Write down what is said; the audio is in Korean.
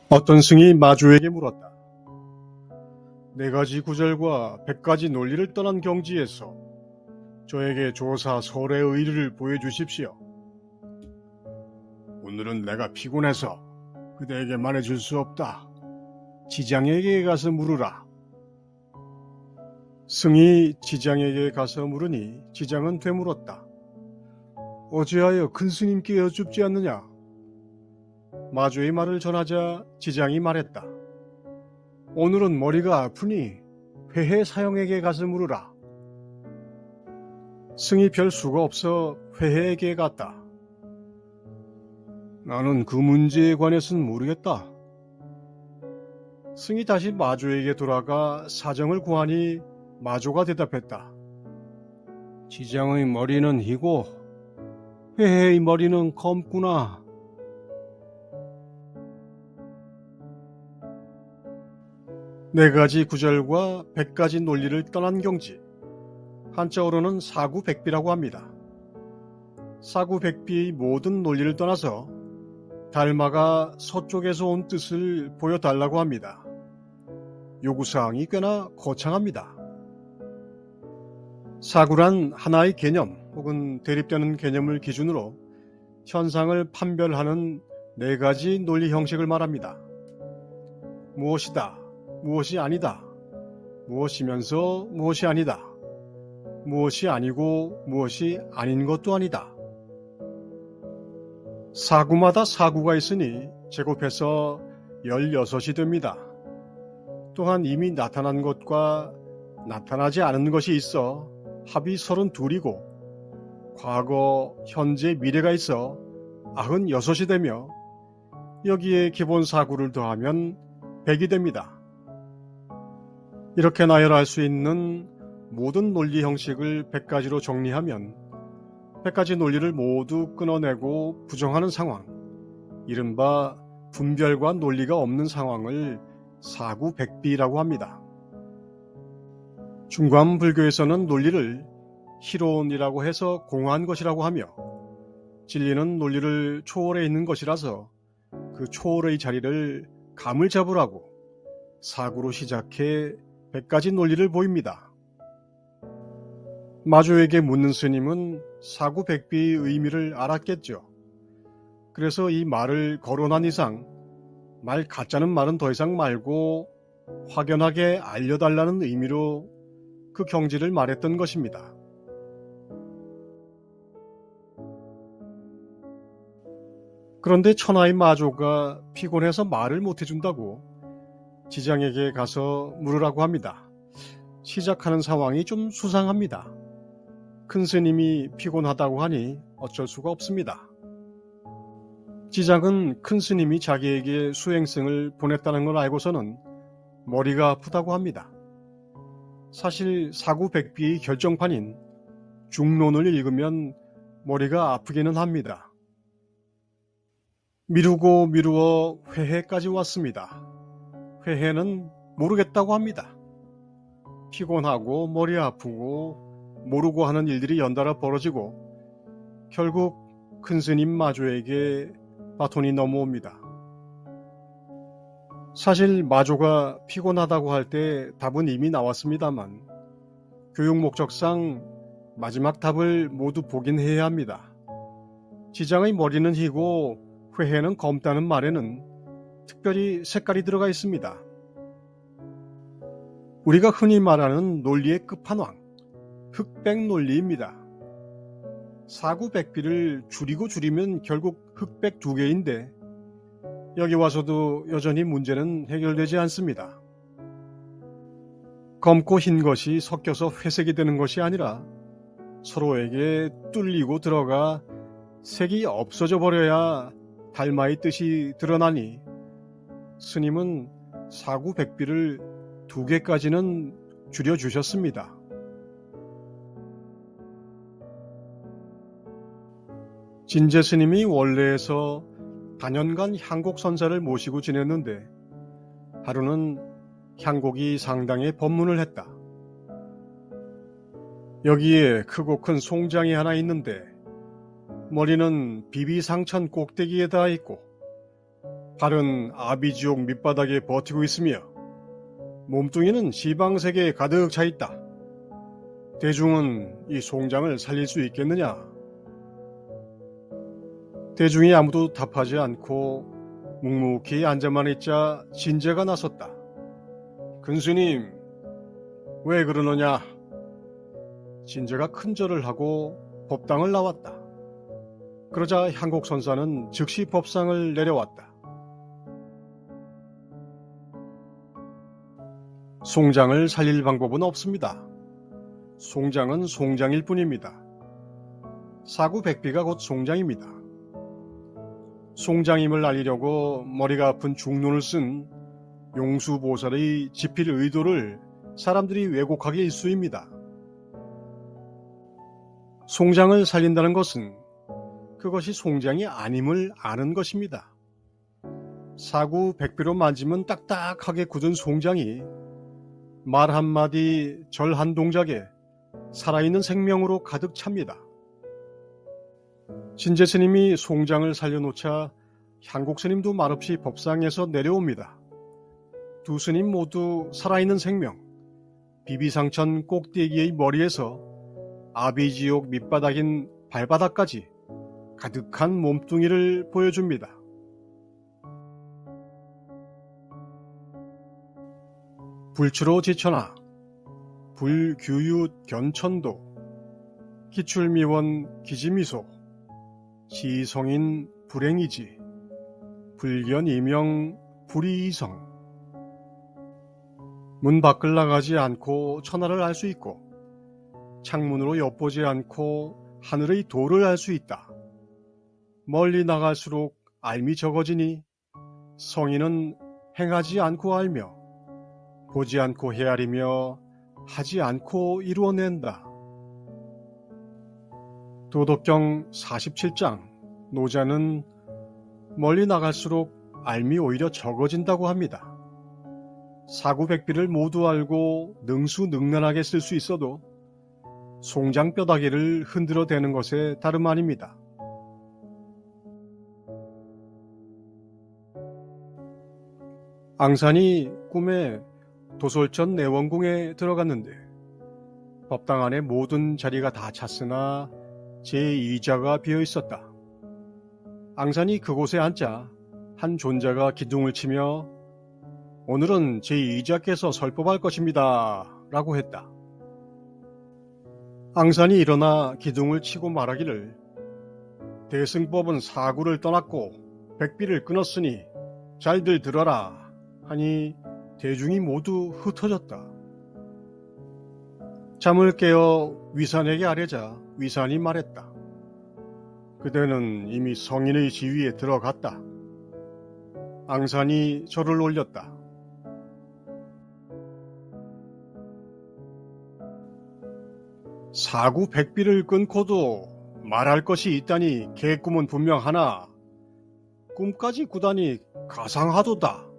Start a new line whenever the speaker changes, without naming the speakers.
어떤 승이 마주에게 물었다. 네 가지 구절과 100가지 논리를 떠난 경지에서 저에게 조사 설의 의리를 보여주십시오. 오늘은 내가 피곤해서 그대에게 말해줄 수 없다. 지장에게 가서 물으라. 승이 지장에게 가서 물으니 지장은 되물었다. 어찌하여 큰 스님께 여쭙지 않느냐? 마주의 말을 전하자 지장이 말했다. 오늘은 머리가 아프니 회해 사형에게 가서 물으라. 승이 별 수가 없어 회해에게 갔다. 나는 그 문제에 관해서는 모르겠다. 승이 다시 마조에게 돌아가 사정을 구하니 마조가 대답했다. 지장의 머리는 희고 회해의 머리는 검구나. 네 가지 구절과 100가지 논리를 떠난 경지, 한자어로는 사구백비라고 합니다. 사구백비의 모든 논리를 떠나서 달마가 서쪽에서 온 뜻을 보여달라고 합니다. 요구사항이 꽤나 거창합니다. 사구란 하나의 개념 혹은 대립되는 개념을 기준으로 현상을 판별하는 네 가지 논리 형식을 말합니다. 무엇이다, 무엇이 아니다, 무엇이면서 무엇이 아니다, 무엇이 아니고 무엇이 아닌 것도 아니다. 사구마다 사구가 있으니 제곱해서 16이 됩니다. 또한 이미 나타난 것과 나타나지 않은 것이 있어 합이 32이고 과거, 현재, 미래가 있어 96이 되며 여기에 기본 사구를 더하면 100이 됩니다. 이렇게 나열할 수 있는 모든 논리 형식을 100가지로 정리하면 100가지 논리를 모두 끊어내고 부정하는 상황, 이른바 분별과 논리가 없는 상황을 사구백비라고 합니다. 중관 불교에서는 논리를 희론이라고 해서 공한 것이라고 하며 진리는 논리를 초월해 있는 것이라서 그 초월의 자리를 감을 잡으라고 사구로 시작해 100가지 논리를 보입니다. 마조에게 묻는 스님은 사구백비의 의미를 알았겠죠. 그래서 이 말을 거론한 이상 말 같자는 말은 더 이상 말고 확연하게 알려달라는 의미로 그 경지를 말했던 것입니다. 그런데 천하의 마조가 피곤해서 말을 못해준다고 지장에게 가서 물으라고 합니다. 시작하는 상황이 좀 수상합니다. 큰 스님이 피곤하다고 하니 어쩔 수가 없습니다. 지장은 큰 스님이 자기에게 수행승을 보냈다는 걸 알고서는 머리가 아프다고 합니다. 사실 사구백비의 결정판인 중론을 읽으면 머리가 아프기는 합니다. 미루고 미루어 회해까지 왔습니다. 회해는 모르겠다고 합니다. 피곤하고 머리 아프고 모르고 하는 일들이 연달아 벌어지고 결국 큰 스님 마조에게 바톤이 넘어옵니다. 사실 마조가 피곤하다고 할 때 답은 이미 나왔습니다만 교육 목적상 마지막 답을 모두 보긴 해야 합니다. 지장의 머리는 희고 회해는 검다는 말에는 특별히 색깔이 들어가 있습니다. 우리가 흔히 말하는 논리의 끝판왕, 흑백 논리입니다. 사구백비를 줄이고 줄이면 결국 흑백 2개인데 여기 와서도 여전히 문제는 해결되지 않습니다. 검고 흰 것이 섞여서 회색이 되는 것이 아니라 서로에게 뚫리고 들어가 색이 없어져 버려야 달마의 뜻이 드러나니 스님은 사구백비를 2개까지는 줄여주셨습니다. 진제 스님이 원래에서 단연간 향곡 선사를 모시고 지냈는데 하루는 향곡이 상당에 법문을 했다. 여기에 크고 큰 송장이 하나 있는데 머리는 비비상천 꼭대기에 닿아 있고 발은 아비지옥 밑바닥에 버티고 있으며 몸뚱이는 시방세계에 가득 차 있다. 대중은 이 송장을 살릴 수 있겠느냐? 대중이 아무도 답하지 않고 묵묵히 앉아만 있자 진제가 나섰다. 근스님, 왜 그러느냐? 진제가 큰절을 하고 법당을 나왔다. 그러자 향곡선사는 즉시 법상을 내려왔다. 송장을 살릴 방법은 없습니다. 송장은 송장일 뿐입니다. 사구백비가 곧 송장입니다. 송장임을 알리려고 머리가 아픈 중론을 쓴 용수보살의 지필 의도를 사람들이 왜곡하게 일쑤입니다. 송장을 살린다는 것은 그것이 송장이 아님을 아는 것입니다. 사구백비로 만지면 딱딱하게 굳은 송장이 말 한마디 절 한 동작에 살아있는 생명으로 가득 찹니다. 진제스님이 송장을 살려놓자 향곡스님도 말없이 법상에서 내려옵니다. 두 스님 모두 살아있는 생명, 비비상천 꼭대기의 머리에서 아비지옥 밑바닥인 발바닥까지 가득한 몸뚱이를 보여줍니다. 불추로 지천하, 불규윳 견천도, 기출미원 기지미소, 시성인 불행이지, 불견이명 불이이성. 문 밖을 나가지 않고 천하를 알 수 있고 창문으로 엿보지 않고 하늘의 도를 알 수 있다. 멀리 나갈수록 알미 적어지니 성인은 행하지 않고 알며 보지 않고 헤아리며 하지 않고 이루어낸다. 도덕경 47장 노자는 멀리 나갈수록 알미 오히려 적어진다고 합니다. 사구백비를 모두 알고 능수능란하게 쓸 수 있어도 송장 뼈다귀를 흔들어 대는 것에 다름 아닙니다. 앙산이 꿈에 도솔천 내원궁에 들어갔는데 법당 안에 모든 자리가 다 찼으나 제2자가 비어 있었다. 앙산이 그곳에 앉자 한 존자가 기둥을 치며 오늘은 제2자께서 설법할 것입니다 라고 했다. 앙산이 일어나 기둥을 치고 말하기를 대승법은 사구를 떠났고 백비를 끊었으니 잘들 들어라 하니 대중이 모두 흩어졌다. 잠을 깨어 위산에게 아뢰자 위산이 말했다. 그대는 이미 성인의 지위에 들어갔다. 앙산이 절을 올렸다. 사구백비를 끊고도 말할 것이 있다니 개꿈은 분명하나 꿈까지 꾸다니 가상하도다.